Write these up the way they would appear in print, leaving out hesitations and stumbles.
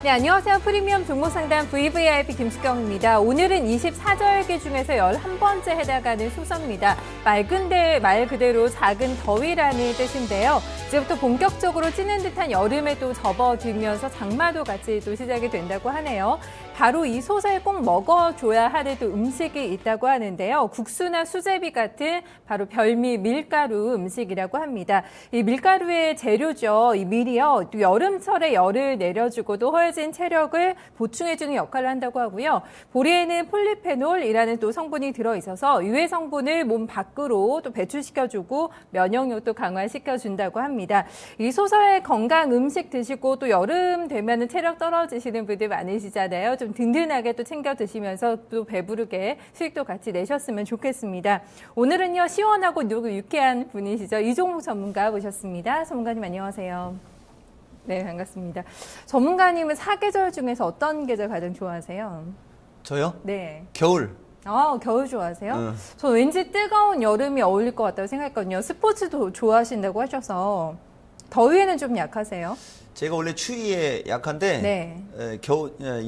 네, 안녕하세요. 프리미엄 종목상담 VVIP 김수경입니다. 오늘은 24절기 중에서 11번째 해당하는 소서입니다. 말 그대로 작은 더위라는 뜻인데요. 이제부터 본격적으로 찌는 듯한 여름에 또 접어들면서 장마도 같이 또 시작이 된다고 하네요. 바로 이 소서에 꼭 먹어줘야 하는 또 음식이 있다고 하는데요. 국수나 수제비 같은 바로 별미 밀가루 음식이라고 합니다. 이 밀가루의 재료죠. 이 밀이요. 또 여름철에 열을 내려주고 또 허해진 체력을 보충해주는 역할을 한다고 하고요. 보리에는 폴리페놀이라는 또 성분이 들어있어서 유해 성분을 몸 밖으로 또 배출시켜주고 면역력도 강화시켜준다고 합니다. 이 소서의 건강 음식 드시고 또 여름 되면은 체력 떨어지시는 분들 많으시잖아요. 좀 든든하게 또 챙겨 드시면서 또 배부르게 수익도 같이 내셨으면 좋겠습니다. 오늘은요, 시원하고 유쾌한 분이시죠. 이종욱 전문가 모셨습니다. 전문가님 안녕하세요. 네, 반갑습니다. 전문가님은 사계절 중에서 어떤 계절 가장 좋아하세요? 저요? 네. 겨울. 겨울 좋아하세요? 저 왠지 뜨거운 여름이 어울릴 것 같다고 생각했거든요. 스포츠도 좋아하신다고 하셔서 더위에는 좀 약하세요? 제가 원래 추위에 약한데 네.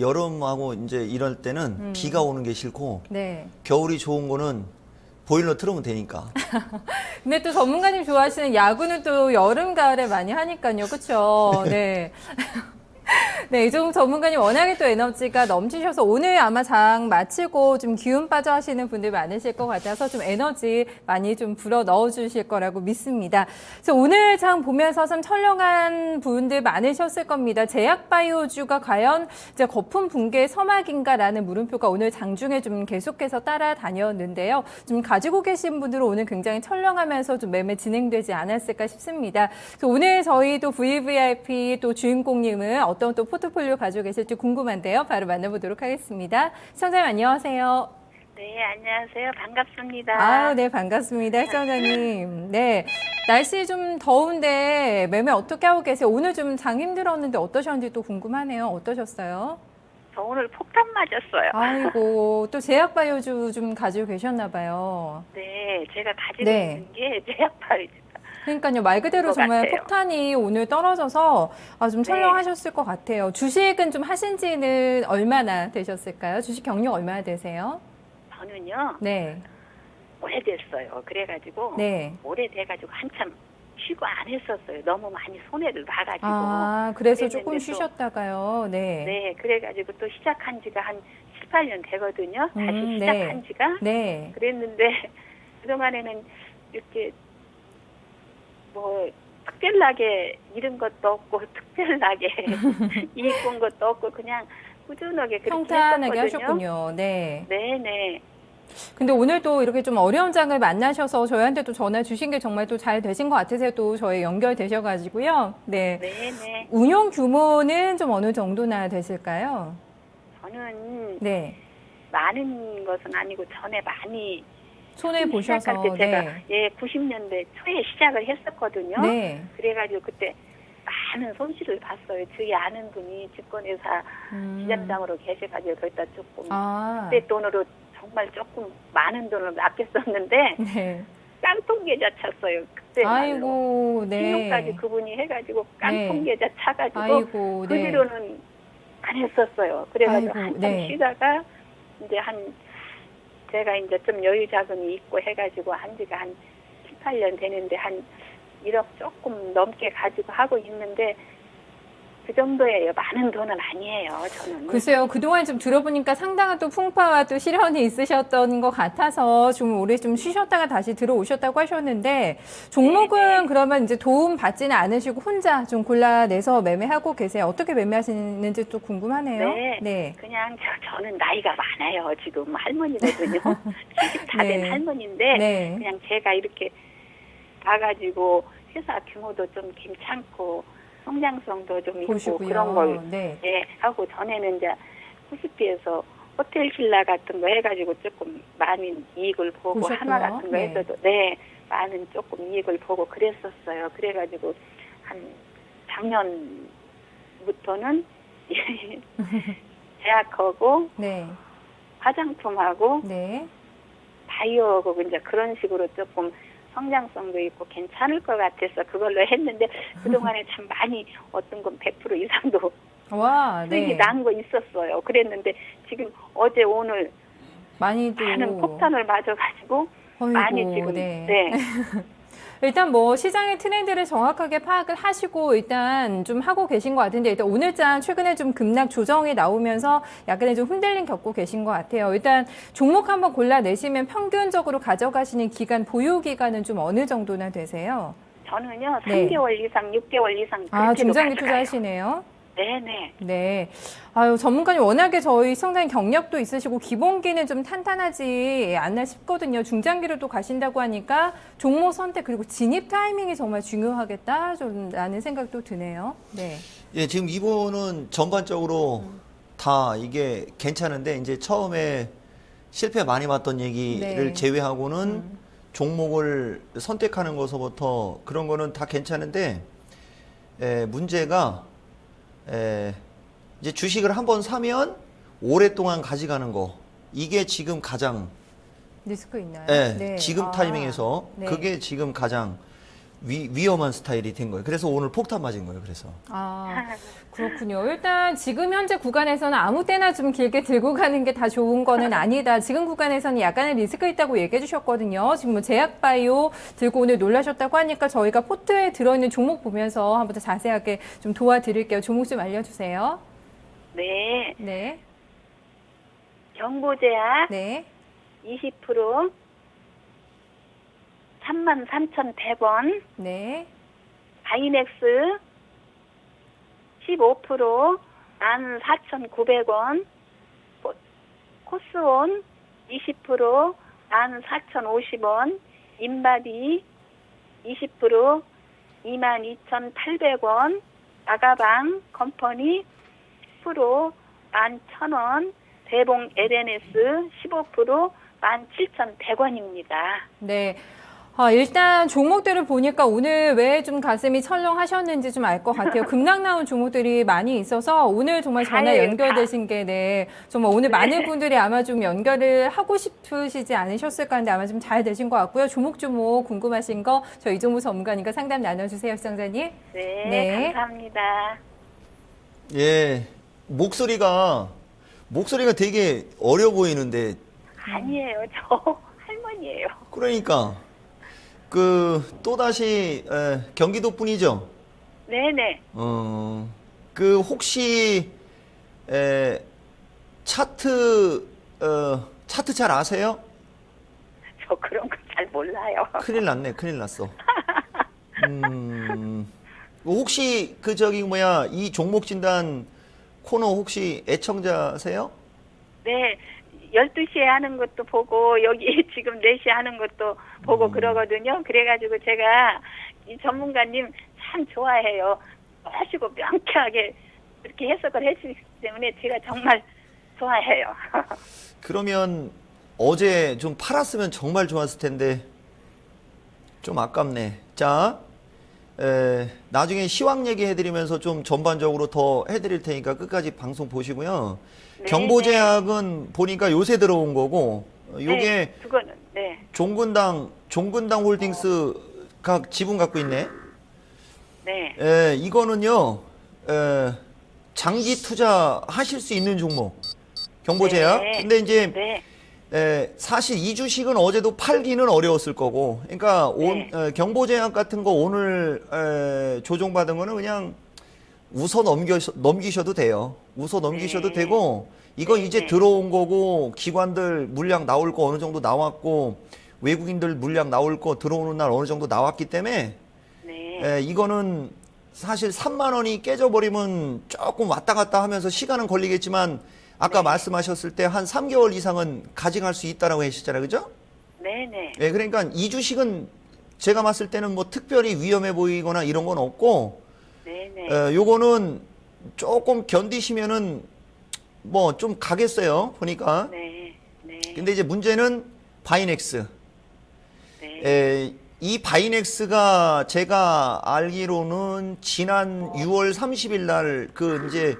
여름하고 이제 이럴 때는 비가 오는 게 싫고 네. 겨울이 좋은 거는 보일러 틀으면 되니까. 근데 또 전문가님 좋아하시는 야구는 또 여름, 가을에 많이 하니까요. 그렇죠? 네. 네, 이종욱 전문가님 워낙에 또 에너지가 넘치셔서 오늘 아마 장 마치고 좀 기운 빠져 하시는 분들 많으실 것 같아서 좀 에너지 많이 좀 불어 넣어 주실 거라고 믿습니다. 그래서 오늘 장 보면서 좀 철렁한 분들 많으셨을 겁니다. 제약바이오주가 과연 이제 거품 붕괴 서막인가라는 물음표가 오늘 장중에 좀 계속해서 따라다녔는데요. 좀 가지고 계신 분들은 오늘 굉장히 철렁하면서 좀 매매 진행되지 않았을까 싶습니다. 그래서 오늘 저희도 VVIP 또 주인공님은 어떤 또 포트폴리오 가지고 계실지 궁금한데요. 바로 만나보도록 하겠습니다. 시청자님 안녕하세요. 네, 안녕하세요. 반갑습니다. 네, 반갑습니다. 시청자님. 네, 날씨 좀 더운데 매매 어떻게 하고 계세요? 오늘 좀 장 힘들었는데 어떠셨는지 또 궁금하네요. 어떠셨어요? 저 오늘 폭탄 맞았어요. 아이고, 또 제약바이오주 좀 가지고 계셨나 봐요. 네, 제가 가지고 네. 있는 게 제약바이오주. 그러니까요, 말 그대로 정말 같아요. 폭탄이 오늘 떨어져서 좀 철렁하셨을 것 같아요. 주식은 좀 하신 지는 얼마나 되셨을까요? 주식 경력 얼마나 되세요? 저는요, 네. 오래됐어요. 그래가지고, 네. 오래돼가지고 한참 쉬고 안 했었어요. 너무 많이 손해를 봐가지고. 그래서 그랬는데 조금 또, 쉬셨다가요. 네. 네, 그래가지고 또 시작한 지가 한 7, 8년 되거든요. 다시 네. 시작한 지가. 네. 그랬는데, 그동안에는 이렇게 특별하게 잃은 것도 없고 특별하게 이익 본 것도 없고 그냥 꾸준하게 그렇게 평탄하게 했었거든요. 하셨군요. 네. 네네. 근데 오늘 또 이렇게 좀 어려운 장을 만나셔서 저희한테 또 전화 주신 게 정말 또 잘 되신 것 같으세요. 또 저희 연결되셔가지고요. 네. 네네. 운용 규모는 좀 어느 정도나 되실까요? 저는 네. 많은 것은 아니고 전에 많이 손해 보셔서. 시작할 때 제가 네. 90년대 초에 시작을 했었거든요. 네. 그래가지고 그때 많은 손실을 봤어요. 저희 아는 분이 증권회사 지점장으로 계셔가지고 거기다 조금 그때 돈으로 정말 조금 많은 돈을 아꼈었는데 네. 깡통 계좌 찼어요. 그때 아이고, 네. 신용까지 그분이 해가지고 깡통 계좌 차가지고 아이고, 그 네. 뒤로는 안 했었어요. 그래가지고 아이고, 한참 네. 쉬다가 이제 제가 이제 좀 여유 자금이 있고 해가지고 한 지가 한 7, 8년 되는데 한 1억 조금 넘게 가지고 하고 있는데 그 정도예요. 많은 돈은 아니에요. 저는. 글쎄요, 그동안 좀 들어보니까 상당한 또 풍파와 또 시련이 있으셨던 것 같아서 좀 오래 좀 쉬셨다가 다시 들어오셨다고 하셨는데 종목은 네네. 그러면 이제 도움 받지는 않으시고 혼자 좀 골라내서 매매하고 계세요. 어떻게 매매하시는지 또 궁금하네요. 네. 그냥 저는 나이가 많아요. 지금 할머니거든요. 70 다 된 네. 할머니인데 네. 그냥 제가 이렇게 봐가지고 회사 규모도 좀 괜찮고 성장성도 좀 있고 보시고요. 그런 걸 네. 하고 전에는 이제 호스피에서 호텔 신라 같은 거 해가지고 조금 많은 이익을 보고 보셨고요. 한화 같은 거 네. 해서도 많은 조금 이익을 보고 그랬었어요. 그래가지고 한 작년부터는 제약하고 네. 화장품하고 네. 바이오하고 이제 그런 식으로 조금 성장성도 있고 괜찮을 것 같아서 그걸로 했는데 그동안에 참 많이 어떤 건 100% 이상도 와, 수익이 네. 난 거 있었어요. 그랬는데 지금 어제 오늘 많이도. 많은 폭탄을 맞아가지고 어이구, 많이 지금 네. 네. 일단 뭐 시장의 트렌드를 정확하게 파악을 하시고 일단 좀 하고 계신 것 같은데 일단 오늘장 최근에 좀 급락 조정이 나오면서 약간의 좀 흔들림 겪고 계신 것 같아요. 일단 종목 한번 골라내시면 평균적으로 가져가시는 기간, 보유 기간은 좀 어느 정도나 되세요? 저는요 네. 3개월 이상, 6개월 이상 아, 그렇게도 중장기 가져가요. 투자하시네요. 네네. 네. 아유, 전문가님 워낙에 저희 시청자님 경력도 있으시고 기본기는 좀 탄탄하지 않나 싶거든요. 중장기로 또 가신다고 하니까 종목 선택 그리고 진입 타이밍이 정말 중요하겠다 좀 라는 생각도 드네요. 네. 예, 지금 이분은 전반적으로 다 이게 괜찮은데 이제 처음에 실패 많이 봤던 얘기를 네. 제외하고는 종목을 선택하는 것서부터 그런 거는 다 괜찮은데 문제가 이제 주식을 한번 사면 오랫동안 가져가는 거 이게 지금 가장 리스크 있나요? 네, 지금 아, 타이밍에서 네. 그게 지금 가장 위험한 스타일이 된 거예요. 그래서 오늘 폭탄 맞은 거예요. 그래서 아, 그렇군요. 일단 지금 현재 구간에서는 아무 때나 좀 길게 들고 가는 게 다 좋은 거는 아니다. 지금 구간에서는 약간의 리스크 있다고 얘기해 주셨거든요. 지금 뭐 제약바이오 들고 오늘 놀라셨다고 하니까 저희가 포트에 들어있는 종목 보면서 한번 더 자세하게 좀 도와드릴게요. 종목 좀 알려주세요. 네. 네, 경보제약 네, 20% 33,100원, 네, 바이넥스 15% 14,900원, 코스온 20% 14,050원, 인바디 20% 22,800원, 아가방 컴퍼니 10% 11,000원, 대봉 LNS 15% 17,100원입니다. 네. 아, 일단 종목들을 보니까 오늘 왜 좀 가슴이 철렁하셨는지 좀 알 것 같아요. 급락 나온 종목들이 많이 있어서 오늘 정말 전화 다예요, 연결되신 게 네, 정말 오늘 많은 분들이 아마 좀 연결을 하고 싶으시지 않으셨을까 하는데 아마 좀 잘 되신 것 같고요. 조목조목 궁금하신 거 저희 이종무 전문가님과 상담 나눠주세요, 시청자님. 네, 네. 감사합니다. 예 목소리가 되게 어려 보이는데 아니에요, 저 할머니예요. 그러니까 그 또다시 경기도 분이죠. 네네. 그 혹시 차트 잘 아세요? 저 그런 거 잘 몰라요. 큰일 났네, 큰일 났어. 혹시 그 저기 뭐야 이 종목 진단 코너 혹시 애청자세요? 네, 12시에 하는 것도 보고 여기 지금 4시에 하는 것도 보고 그러거든요. 그래가지고 제가 이 전문가님 참 좋아해요. 하시고 명쾌하게 이렇게 해석을 해주시기 때문에 제가 정말 좋아해요. 그러면 어제 좀 팔았으면 정말 좋았을 텐데 좀 아깝네. 자, 나중에 시황 얘기 해드리면서 좀 전반적으로 더 해드릴 테니까 끝까지 방송 보시고요. 네, 경보제약은 보니까 요새 들어온 거고 요게 네, 그거는 네. 종근당 홀딩스가 지분 갖고 있네. 네. 이거는요 장기 투자 하실 수 있는 종목 경보제약. 네. 근데 이제 네. 사실 이 주식은 어제도 팔기는 어려웠을 거고, 그러니까 네. 경보제약 같은 거 오늘 조정받은 거는 그냥 웃어 넘기셔도 돼요. 웃어 넘기셔도 네. 되고, 이건 네, 이제 네. 들어온 거고, 기관들 물량 나올 거 어느 정도 나왔고, 외국인들 물량 나올 거 들어오는 날 어느 정도 나왔기 때문에, 네. 이거는 사실 3만 원이 깨져버리면 조금 왔다 갔다 하면서 시간은 걸리겠지만, 아까 말씀하셨을 때 한 3개월 이상은 가져갈 수 있다라고 하셨잖아요. 그죠? 네네. 예, 그러니까 이 주식은 제가 봤을 때는 뭐 특별히 위험해 보이거나 이런 건 없고, 네네. 요거는 조금 견디시면은 뭐 좀 가겠어요. 보니까. 네. 네. 근데 이제 문제는 바이넥스. 네. 이 바이넥스가 제가 알기로는 지난 6월 30일 날 그 이제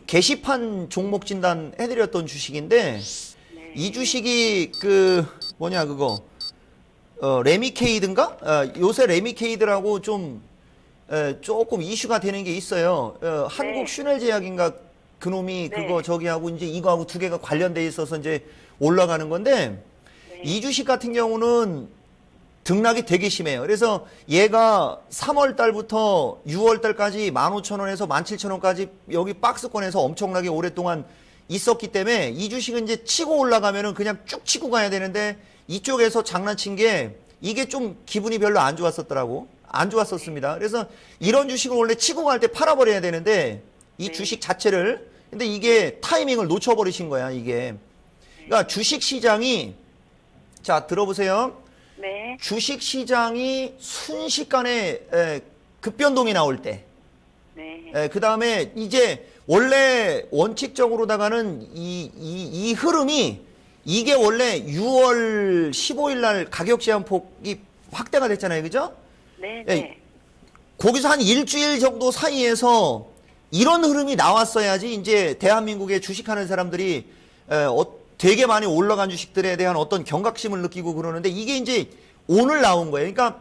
게시판 종목 진단 해드렸던 주식인데 네. 이 주식이 그 뭐냐 그거 레미케이드인가? 요새 레미케이드라고 좀 조금 이슈가 되는 게 있어요. 한국 슈넬제약인가 그놈이 네. 그거 저기 하고 이제 이거하고 두 개가 관련돼 있어서 이제 올라가는 건데 이 주식 같은 경우는 등락이 되게 심해요. 그래서 얘가 3월 달부터 6월 달까지 15,000원에서 17,000원까지 여기 박스권에서 엄청나게 오랫동안 있었기 때문에 이 주식은 이제 치고 올라가면은 그냥 쭉 치고 가야 되는데 이쪽에서 장난친 게 이게 좀 기분이 별로 안 좋았었더라고. 안 좋았었습니다. 그래서 이런 주식을 원래 치고 갈 때 팔아버려야 되는데 이 주식 자체를 근데 이게 타이밍을 놓쳐버리신 거야, 이게. 그러니까 주식 시장이 자, 들어보세요. 네. 주식 시장이 순식간에 급변동이 나올 때 네. 그 다음에 이제 원래 원칙적으로다가는 이 흐름이 이게 원래 6월 15일 날 가격 제한폭이 확대가 됐잖아요. 그죠? 네. 예, 네. 거기서 한 일주일 정도 사이에서 이런 흐름이 나왔어야지 이제 대한민국에 주식하는 사람들이 되게 많이 올라간 주식들에 대한 어떤 경각심을 느끼고 그러는데 이게 이제 오늘 나온 거예요. 그러니까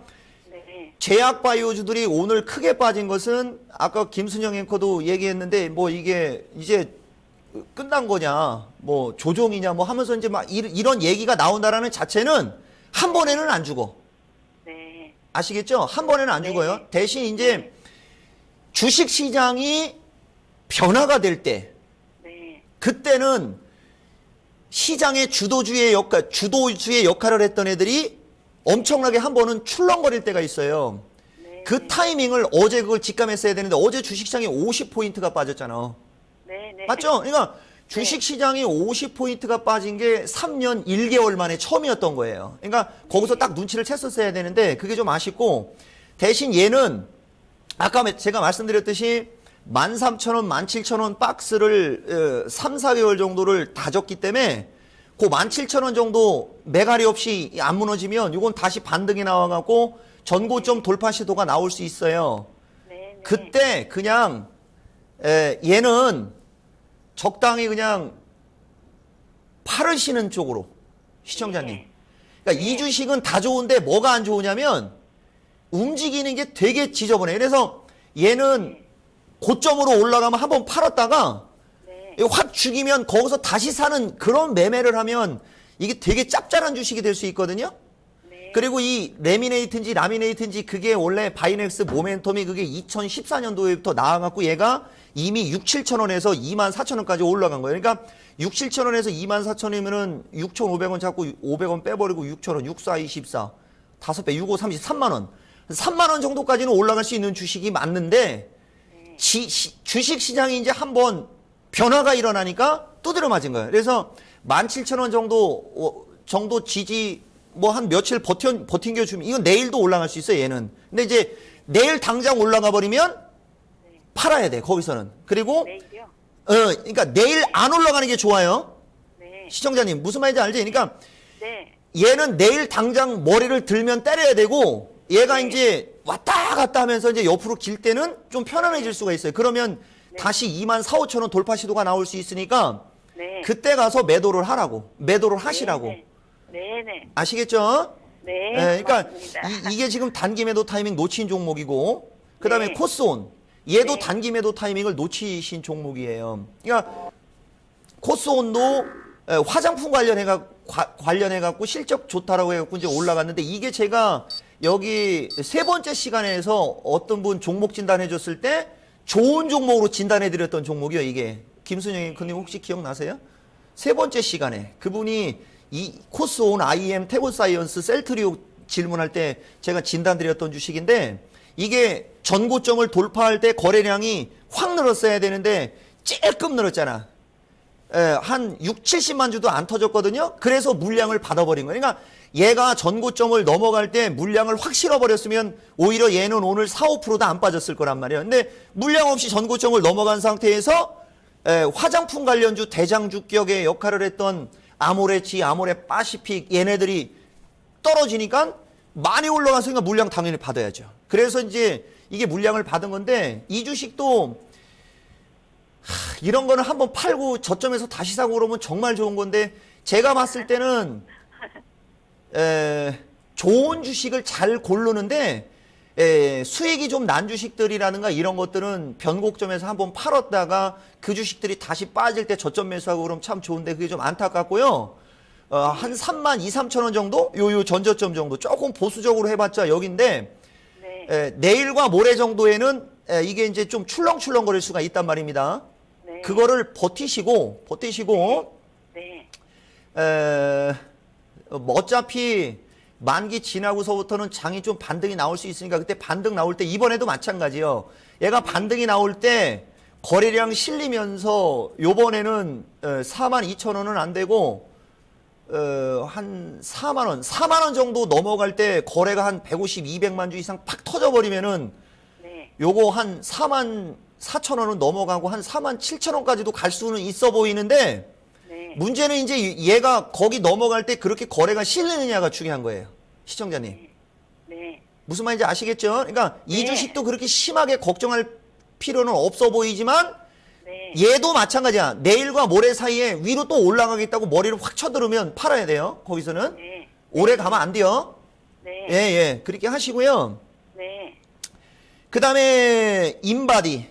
네. 제약바이오주들이 오늘 크게 빠진 것은 아까 김순영 앵커도 얘기했는데 뭐 이게 이제 끝난 거냐 뭐 조종이냐 뭐 하면서 이제 막 이런 얘기가 나온다라는 자체는 한 번에는 안 죽어. 네. 아시겠죠? 한 번에는 안 네. 죽어요. 대신 이제 주식 시장이 변화가 될 때 네. 그때는 시장의 주도주의 역할을 했던 애들이 엄청나게 한 번은 출렁거릴 때가 있어요. 네. 그 타이밍을 어제 그걸 직감했어야 되는데 어제 주식시장이 50포인트가 빠졌잖아. 네. 네. 맞죠? 그러니까 주식시장이 50포인트가 빠진 게 3년 1개월 만에 처음이었던 거예요. 그러니까 거기서 딱 눈치를 챘었어야 되는데 그게 좀 아쉽고 대신 얘는 아까 제가 말씀드렸듯이 13,000원, 17,000원 박스를 3, 4개월 정도를 다졌기 때문에 그 17,000원 정도 매갈이 없이 안 무너지면 이건 다시 반등이 나와갖고 전고점 돌파 시도가 나올 수 있어요. 네. 네. 그때 그냥 얘는 적당히 그냥 팔을 쉬는 쪽으로 시청자님. 네. 그러니까 이 주식은 다 좋은데 뭐가 안 좋으냐면 움직이는 게 되게 지저분해. 그래서 얘는 고점으로 올라가면 한번 팔았다가 네. 확 죽이면 거기서 다시 사는 그런 매매를 하면 이게 되게 짭짤한 주식이 될 수 있거든요. 네. 그리고 이 라미네이트인지 그게 원래 바이넥스 모멘텀이 그게 2014년도에부터 나와갖고 얘가 이미 6, 7천원에서 24,000원까지 올라간 거예요. 그러니까 6, 7천원에서 24,000원이면은 6,500원 잡고 500원 빼버리고 6,000원, 6, 4, 24, 5배, 6, 5, 30, 3만원. 3만원 정도까지는 올라갈 수 있는 주식이 맞는데 주식 시장이 이제 한번 변화가 일어나니까 두드려 맞은 거예요. 그래서 17,000원 정도 지지 뭐 한 며칠 버틴겨 주면 이건 내일도 올라갈 수 있어요, 얘는. 근데 이제 내일 당장 올라가 버리면 팔아야 돼, 거기서는. 그리고 내일이요? 그러니까 내일 안 올라가는 게 좋아요. 네. 시청자님 무슨 말인지 알지? 그러니까 네. 얘는 내일 당장 머리를 들면 때려야 되고 얘가 이제 왔다 갔다 하면서 이제 옆으로 길 때는 좀 편안해질 수가 있어요. 그러면 다시 24,000~25,000원 돌파 시도가 나올 수 있으니까 네. 그때 가서 매도를 하시라고. 네. 네. 네. 아시겠죠? 네. 그러니까 고맙습니다. 이게 지금 단기 매도 타이밍 놓친 종목이고 그다음에 네. 코스온 얘도 네. 단기 매도 타이밍을 놓치신 종목이에요. 그러니까 코스온도 화장품 관련해갖고 실적 좋다라고 해갖고 이제 올라갔는데 이게 제가 여기 세 번째 시간에서 어떤 분 종목 진단해줬을 때 좋은 종목으로 진단해드렸던 종목이요. 이게 김순영 앵커님 혹시 기억나세요? 세 번째 시간에 그분이 이 코스온, IM, 태고사이언스, 셀트리오 질문할 때 제가 진단드렸던 주식인데 이게 전고점을 돌파할 때 거래량이 확 늘었어야 되는데 찔끔 늘었잖아. 한 6, 70만 주도 안 터졌거든요. 그래서 물량을 받아버린 거예요. 그러니까 얘가 전고점을 넘어갈 때 물량을 확 실어버렸으면 오히려 얘는 오늘 4, 5%도 안 빠졌을 거란 말이에요. 근데 물량 없이 전고점을 넘어간 상태에서 화장품 관련주 대장주격의 역할을 했던 아모레치, 아모레 파시픽 얘네들이 떨어지니까 많이 올라갔으니까 물량 당연히 받아야죠. 그래서 이제 이게 물량을 받은 건데 이 주식도 이런 거는 한번 팔고 저점에서 다시 사고 그러면 정말 좋은 건데 제가 봤을 때는 좋은 주식을 잘 고르는데 수익이 좀 난 주식들이라든가 이런 것들은 변곡점에서 한번 팔았다가 그 주식들이 다시 빠질 때 저점 매수하고 그럼 참 좋은데 그게 좀 안타깝고요. 한 3만 2, 3천 원 정도? 요 전저점 정도. 조금 보수적으로 해봤자 여긴데, 네. 내일과 모레 정도에는 이게 이제 좀 출렁출렁 거릴 수가 있단 말입니다. 네. 그거를 버티시고, 네. 뭐 어차피 만기 지나고서부터는 장이 좀 반등이 나올 수 있으니까 그때 반등 나올 때 이번에도 마찬가지요. 얘가 반등이 나올 때 거래량 실리면서 요번에는 4만 2천 원은 안 되고 한 4만 원 정도 넘어갈 때 거래가 한 150, 200만 주 이상 팍 터져버리면은 네. 요거 한 4만 4천 원은 넘어가고 한 4만 7천 원까지도 갈 수는 있어 보이는데 네. 문제는 이제 얘가 거기 넘어갈 때 그렇게 거래가 실리느냐가 중요한 거예요. 시청자님. 네. 무슨 말인지 아시겠죠? 그러니까 이 네. 주식도 그렇게 심하게 걱정할 필요는 없어 보이지만 네. 얘도 마찬가지야. 내일과 모레 사이에 위로 또 올라가겠다고 머리를 확 쳐들으면 팔아야 돼요. 거기서는. 네. 오래 가면 안 돼요. 네. 예. 그렇게 하시고요. 네. 그 다음에 인바디.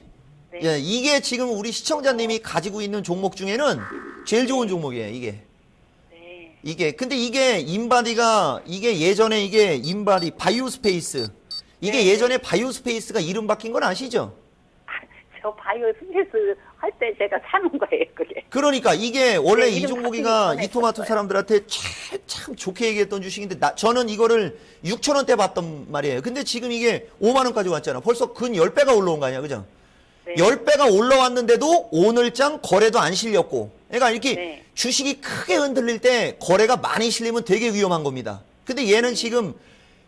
네. 예, 이게 지금 우리 시청자님이 가지고 있는 종목 중에는 제일 좋은 종목이에요. 이게. 네. 근데 이게 인바디가, 이게 예전에 이게 인바디, 바이오스페이스. 이게 네. 예전에 바이오스페이스가 이름 바뀐 건 아시죠? 저 바이오 스페이스 할 때 제가 사는 거예요, 그게. 그러니까 이게 원래 네, 이 이름 종목이가 바뀌기 전에 이토마토 있었어요. 사람들한테 참 좋게 얘기했던 주식인데 저는 이거를 6천 원대 봤단 말이에요. 근데 지금 이게 5만 원까지 왔잖아. 벌써 근 10배가 올라온 거 아니야, 그죠? 네. 10배가 올라왔는데도 오늘장 거래도 안 실렸고. 그러니까 이렇게 네. 주식이 크게 흔들릴 때 거래가 많이 실리면 되게 위험한 겁니다. 근데 얘는 지금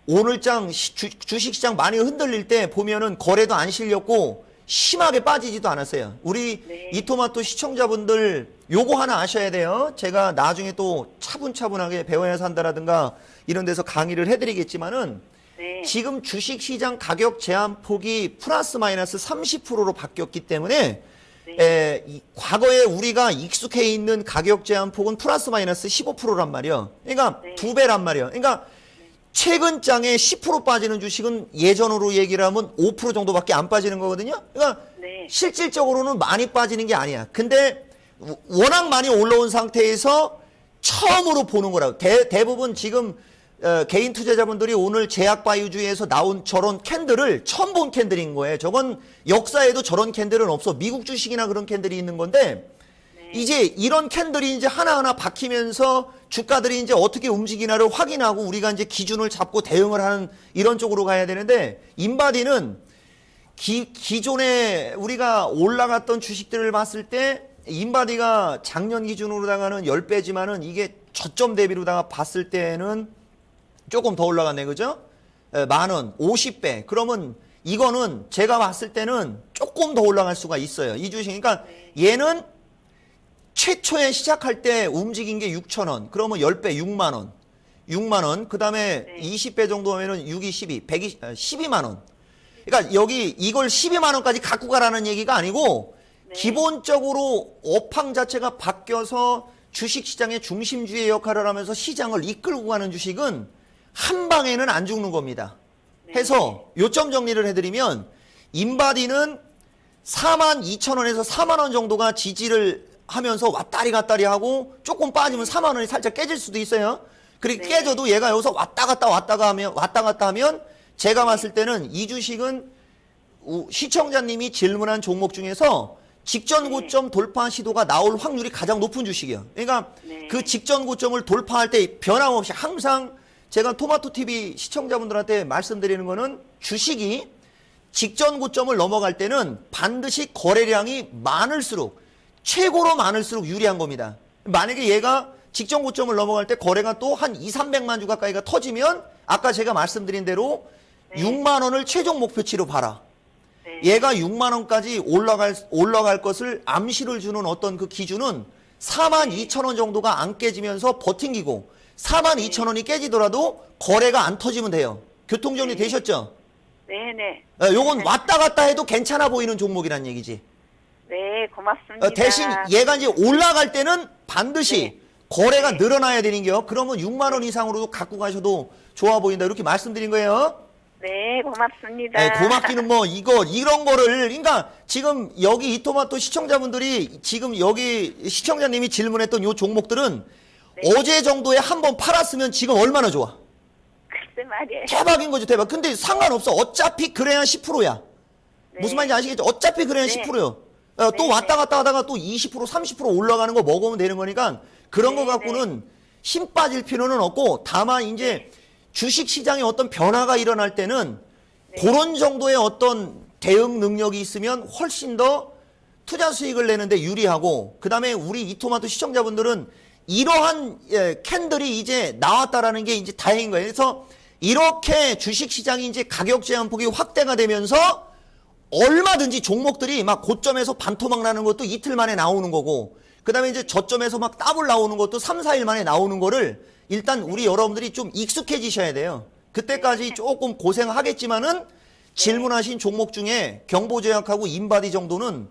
오늘장 주식시장 많이 흔들릴 때 보면은 거래도 안 실렸고 심하게 빠지지도 않았어요. 우리 네. 이토마토 시청자분들 요거 하나 아셔야 돼요. 제가 나중에 또 차분차분하게 배워야 산다라든가 이런 데서 강의를 해드리겠지만은 네. 지금 주식시장 가격 제한폭이 플러스 마이너스 30%로 바뀌었기 때문에 과거에 우리가 익숙해 있는 가격 제한폭은 플러스 마이너스 15%란 말이에요. 그러니까 네. 2배란 말이에요. 그러니까 최근 장에 10% 빠지는 주식은 예전으로 얘기를 하면 5% 정도밖에 안 빠지는 거거든요. 그러니까 네. 실질적으로는 많이 빠지는 게 아니야. 근데 워낙 많이 올라온 상태에서 처음으로 보는 거라고. 대부분 지금 개인 투자자분들이 오늘 제약바이오주에서 나온 저런 캔들을 처음 본 캔들인 거예요. 저건 역사에도 저런 캔들은 없어. 미국 주식이나 그런 캔들이 있는 건데 이제 이런 캔들이 이제 하나하나 박히면서 주가들이 이제 어떻게 움직이나를 확인하고 우리가 이제 기준을 잡고 대응을 하는 이런 쪽으로 가야 되는데 인바디는 기존에 우리가 올라갔던 주식들을 봤을 때 인바디가 작년 기준으로다가는 10배지만은 이게 저점 대비로다가 봤을 때는 조금 더 올라갔네, 그죠? 10,000원, 50배. 그러면 이거는 제가 봤을 때는 조금 더 올라갈 수가 있어요. 이 주식. 그러니까 얘는 최초에 시작할 때 움직인 게 6,000원. 그러면 10배 6만 원. 6만 원. 그다음에 네. 20배 정도 하면은 6, 2, 12, 12만 원. 그러니까 여기 이걸 12만 원까지 갖고 가라는 얘기가 아니고 네. 기본적으로 업황 자체가 바뀌어서 주식 시장의 중심주의 역할을 하면서 시장을 이끌고 가는 주식은 한 방에는 안 죽는 겁니다. 네. 해서 요점 정리를 해드리면 인바디는 4만 2천 원에서 4만 원 정도가 지지를 하면서 왔다리 갔다리 하고 조금 빠지면 4만 원이 살짝 깨질 수도 있어요. 그리고 네. 깨져도 얘가 여기서 왔다 갔다 하면 제가 봤을 때는 이 주식은 시청자님이 질문한 종목 중에서 직전 고점 돌파 시도가 나올 확률이 가장 높은 주식이에요. 그러니까 네. 그 직전 고점을 돌파할 때 변함없이 항상 제가 토마토TV 시청자분들한테 말씀드리는 거는 주식이 직전 고점을 넘어갈 때는 반드시 거래량이 많을수록 최고로 많을수록 유리한 겁니다. 만약에 얘가 직전 고점을 넘어갈 때 거래가 또 한 2, 300만 주 가까이가 터지면 아까 제가 말씀드린 대로 네. 6만 원을 최종 목표치로 봐라. 네. 얘가 6만 원까지 올라갈 것을 암시를 주는 어떤 그 기준은 4만 2천 원 정도가 안 깨지면서 버팅기고 4만 2천 원이 깨지더라도 거래가 안 터지면 돼요. 교통정리 되셨죠? 네네. 요건 왔다 갔다 해도 괜찮아 보이는 종목이란 얘기지. 네, 고맙습니다. 대신 얘가 이제 올라갈 때는 반드시 네. 거래가 네. 늘어나야 되는 게요. 그러면 6만 원 이상으로도 갖고 가셔도 좋아 보인다. 이렇게 말씀드린 거예요. 네, 고맙습니다. 네, 고맙기는 뭐 이런 거를 그러니까 지금 여기 이토마토 시청자분들이 지금 여기 시청자님이 질문했던 요 종목들은 네. 어제 정도에 한 번 팔았으면 지금 얼마나 좋아? 글쎄 말이에요. 대박인 거죠, 대박. 근데 상관없어. 어차피 그래야 10%야. 네. 무슨 말인지 아시겠죠? 어차피 그래야 네. 10%요. 또 네, 왔다 갔다 하다가 또 20%, 30% 올라가는 거 먹으면 되는 거니까 그런 거 네, 갖고는 힘 빠질 필요는 없고 다만 이제 주식 시장에 어떤 변화가 일어날 때는 그런 정도의 어떤 대응 능력이 있으면 훨씬 더 투자 수익을 내는데 유리하고 그다음에 우리 이토마토 시청자분들은 이러한 캔들이 이제 나왔다라는 게 이제 다행인 거예요. 그래서 이렇게 주식 시장이 이제 가격 제한폭이 확대가 되면서 얼마든지 종목들이 막 고점에서 반토막 나는 것도 이틀 만에 나오는 거고 그다음에 이제 저점에서 막 더블 나오는 것도 3, 4일 만에 나오는 거를 일단 우리 여러분들이 좀 익숙해지셔야 돼요. 그때까지 조금 고생하겠지만은 질문하신 종목 중에 경보제약하고 인바디 정도는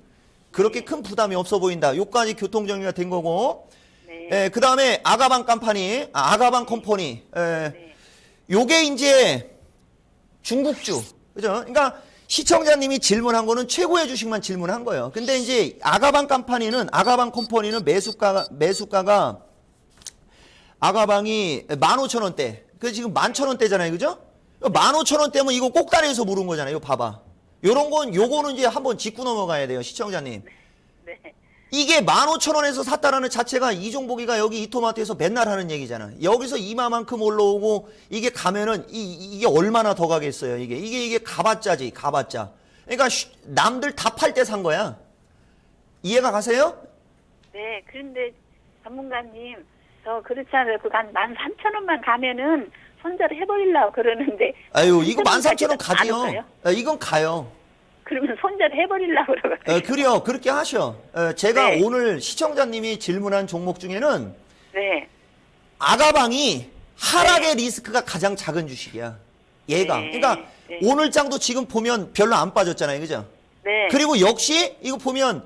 그렇게 큰 부담이 없어 보인다. 요까지 교통 정리가 된 거고. 네. 그다음에 아가방 컴퍼니, 아가방 컴퍼니. 요게 이제 중국주. 그죠? 그러니까 시청자님이 질문한 거는 최고의 주식만 질문한 거예요. 근데 이제 아가방 컴퍼니는 매수가가 아가방이 15,000원대. 그 지금 11,000원대잖아요. 그죠? 15,000원대면 이거 꼭다리에서 물은 거잖아요. 이거 봐봐. 요거는 이제 한번 짚고 넘어가야 돼요. 시청자님. 네. 이게 15,000원에서 샀다라는 자체가 이종복이가 여기 이토마토에서 맨날 하는 얘기잖아. 여기서 이마만큼 올라오고 이게 가면은 이게 얼마나 더 가겠어요. 이게 가봤자지, 가봤자. 그러니까 남들 다 팔 때 산 거야. 이해가 가세요? 네, 그런데 전문가님, 저 그렇지 않아요. 한 13,000원만 가면은 손절을 해버리려고 그러는데. 아유, 이거 13,000원 안 가지요. 올까요? 이건 가요. 그러면 손절 해버리려고 그러거든요. 그래요. 그렇게 하셔. 제가 네. 오늘 시청자님이 질문한 종목 중에는 네. 아가방이 하락의 리스크가 가장 작은 주식이야. 얘가. 네. 그러니까 네. 오늘 장도 지금 보면 별로 안 빠졌잖아요. 그죠? 네. 그리고 역시 이거 보면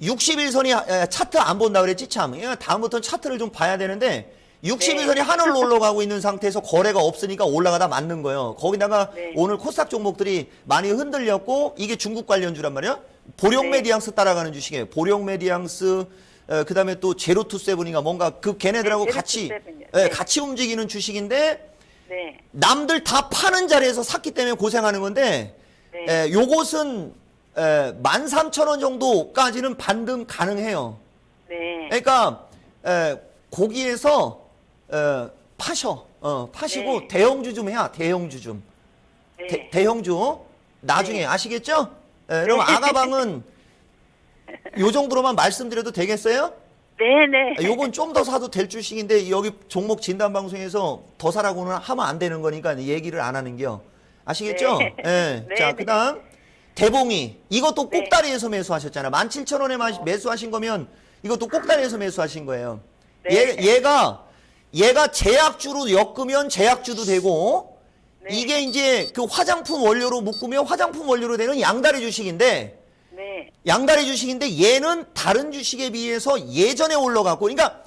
61선이 차트 안 본다 그랬지 참. 그러니까 다음부터는 차트를 좀 봐야 되는데 61선이 네. 하늘로 올라가고 있는 상태에서 거래가 없으니까 올라가다 맞는 거예요. 거기다가 네. 오늘 코스닥 종목들이 많이 흔들렸고 이게 중국 관련주란 말이야. 보령메디앙스 따라가는 주식이에요. 보령메디앙스 그다음에 또 제로투세븐인가 뭔가 그 걔네들하고 네, 같이 제로투세븐이요. 네. 같이 움직이는 주식인데 네. 남들 다 파는 자리에서 샀기 때문에 고생하는 건데 네. 요것은 13,000원 정도까지는 반등 가능해요. 네. 그러니까 거기에서 파시고 네. 대형주 좀 해야 대형주 좀 네. 대형주 나중에 네. 아시겠죠? 그럼 아가방은 요 정도로만 말씀드려도 되겠어요? 네네. 요건 좀 더 사도 될 주식인데 여기 종목 진단 방송에서 더 사라고는 하면 안 되는 거니까 얘기를 안 하는겨. 아시겠죠? 네. 예. 네, 자, 네. 그다음 대봉이 이것도 네. 꼭다리에서 매수하셨잖아. 17,000원에 매수하신 거면 이것도 꼭다리에서 매수하신 거예요. 네. 얘가 제약주로 엮으면 제약주도 되고 네. 이게 이제 그 화장품 원료로 묶으면 화장품 원료로 되는 양다리 주식인데 네. 양다리 주식인데 얘는 다른 주식에 비해서 예전에 올라갔고 그러니까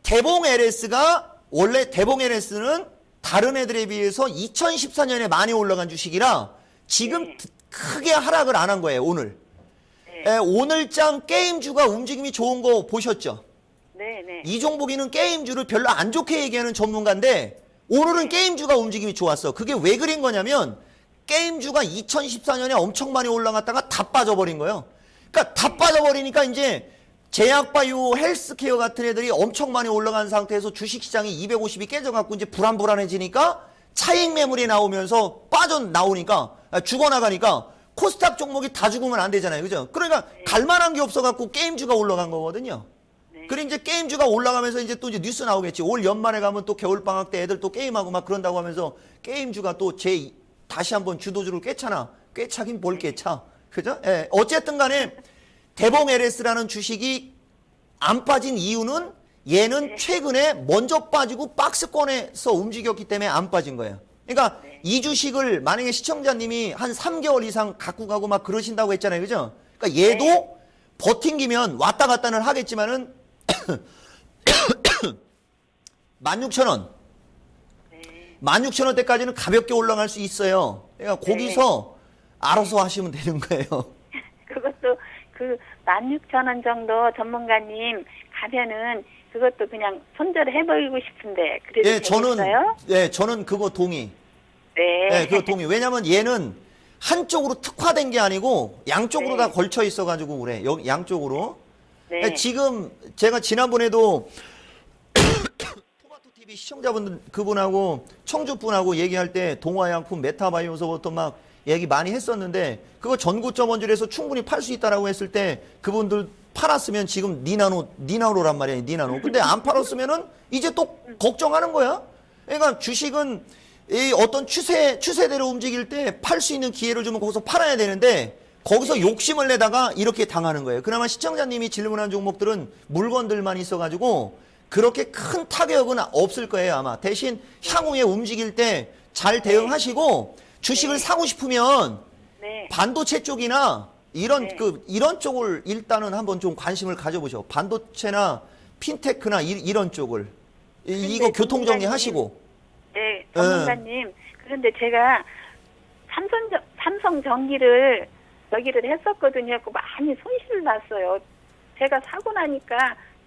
대봉 LS가 원래 대봉 LS는 다른 애들에 비해서 2014년에 많이 올라간 주식이라 지금 네. 크게 하락을 안 한 거예요. 오늘. 네. 오늘장 게임주가 움직임이 좋은 거 보셨죠? 네네. 이종복이는 게임주를 별로 안 좋게 얘기하는 전문가인데 오늘은 게임주가 움직임이 좋았어. 그게 왜 그린 거냐면 게임주가 2014년에 엄청 많이 올라갔다가 다 빠져버린 거예요. 그러니까 다 빠져버리니까 이제 제약바이오 헬스케어 같은 애들이 엄청 많이 올라간 상태에서 주식시장이 250이 깨져갖고 이제 불안해지니까 차익 매물이 나오면서 빠져나오니까 죽어나가니까 코스닥 종목이 다 죽으면 안 되잖아요. 그죠? 그러니까 갈만한 게 없어갖고 게임주가 올라간 거거든요. 네. 그래 이제 게임주가 올라가면서 이제 또 이제 뉴스 나오겠지. 올 연말에 가면 또 겨울방학 때 애들 또 게임하고 막 그런다고 하면서 게임주가 또 다시 한번 주도주를 꿰차나. 꿰차긴 뭘 꿰차. 그죠? 예. 어쨌든 간에 대봉 LS라는 주식이 안 빠진 이유는 얘는 최근에 먼저 빠지고 박스권에서 움직였기 때문에 안 빠진 거예요. 그러니까 이 주식을 만약에 시청자님이 한 3개월 이상 갖고 가고 막 그러신다고 했잖아요. 그죠? 그러니까 얘도 버팅기면 왔다 갔다는 하겠지만은 16,000원. 16,000원대까지는 가볍게 올라갈 수 있어요. 그러니까 거기서 알아서 하시면 되는 거예요. 그것도 그 16,000원 정도 전문가님 가면은 그것도 그냥 손절을 해버리고 싶은데 그래도 예, 되겠어요? 저는 그거 동의. 네. 예, 그거 동의. 왜냐면 얘는 한쪽으로 특화된 게 아니고 양쪽으로 네. 다 걸쳐 있어가지고 그래. 여기 양쪽으로. 네. 예, 지금 제가 지난번에도 토마토 TV 시청자분들 그분하고 청주분하고 얘기할 때 동화양품 메타바이오서부터 막 얘기 많이 했었는데 그거 전고점 원줄에서 충분히 팔 수 있다라고 했을 때 그분들 팔았으면 지금 니나노란 말이야, 니나노. 근데 안 팔았으면은 이제 또 걱정하는 거야. 그러니까 주식은 이 어떤 추세대로 움직일 때 팔 수 있는 기회를 주면 거기서 팔아야 되는데 거기서 욕심을 내다가 이렇게 당하는 거예요. 그나마 시청자님이 질문한 종목들은 물건들만 있어가지고 그렇게 큰 타격은 없을 거예요, 아마. 대신 향후에 움직일 때 잘 대응하시고 주식을 사고 싶으면 네. 반도체 쪽이나 이런 네. 이런 쪽을 일단은 한번 좀 관심을 가져보셔. 반도체나 핀테크나 이런 쪽을 이거 교통 정리 하시고. 네, 전문가님. 그런데 제가 삼성 전기를 여기를 했었거든요. 그 많이 손실을 났어요. 제가 사고 나니까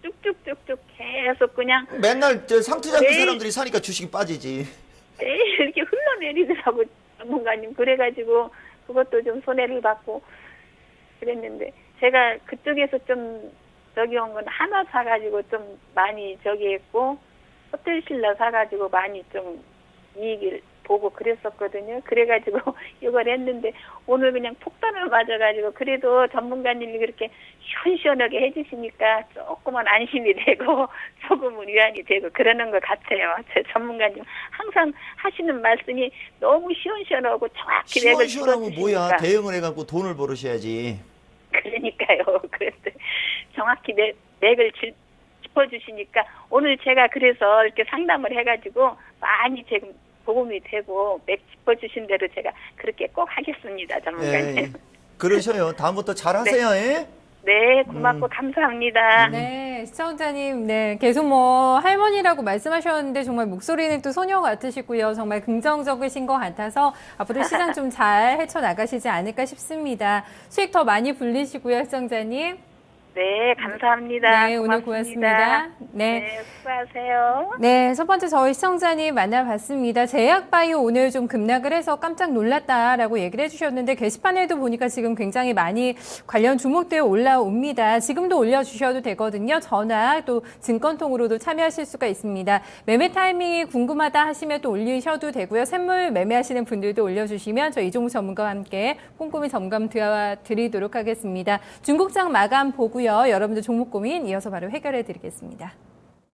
쭉쭉쭉쭉 계속 그냥 맨날 저 상투장기 네. 사람들이 사니까 주식이 빠지지. 매일 이렇게 흘러내리더라고 전문가님. 그래가지고 그것도 좀 손해를 받고 그랬는데 제가 그쪽에서 좀 저기 온 건 하나 사가지고 좀 많이 저기 했고 호텔신라 사가지고 많이 좀 이익을 보고 그랬었거든요. 그래가지고 이걸 했는데 오늘 그냥 폭탄을 맞아가지고 그래도 전문가님이 그렇게 시원시원하게 해주시니까 조금은 안심이 되고 조금은 위안이 되고 그러는 것 같아요. 제 전문가님 항상 하시는 말씀이 너무 시원시원하고 정확히 맥을 시원시원하고 뭐야. 짚어주시니까. 대응을 해갖고 돈을 벌으셔야지. 그러니까요. 그런데 정확히 맥을 짚어주시니까 오늘 제가 그래서 이렇게 상담을 해가지고 많이 지금 도움이 되고 맥 짚어주신 대로 제가 그렇게 꼭 하겠습니다, 전문가님. 예, 그러셔요. 다음부터 잘하세요. 예? 네, 고맙고 감사합니다. 네, 시청자님, 네, 계속 뭐 할머니라고 말씀하셨는데 정말 목소리는 또 소녀 같으시고요. 정말 긍정적이신 것 같아서 앞으로 시장 좀 잘 헤쳐나가시지 않을까 싶습니다. 수익 더 많이 불리시고요, 시청자님. 네, 감사합니다. 네, 오늘 고맙습니다. 네. 네, 수고하세요. 네, 첫 번째 저희 시청자님 만나봤습니다. 제약바이오 오늘 좀 급락을 해서 깜짝 놀랐다라고 얘기를 해주셨는데 게시판에도 보니까 지금 굉장히 많이 관련 종목들 올라옵니다. 지금도 올려주셔도 되거든요. 전화 또 증권통으로도 참여하실 수가 있습니다. 매매 타이밍이 궁금하다 하시면 또 올리셔도 되고요. 샘물 매매하시는 분들도 올려주시면 저희 이종우 전문가와 함께 꼼꼼히 점검 드리도록 하겠습니다. 중국장 마감 보고요. 여러분들 종목 고민 이어서 바로 해결해 드리겠습니다.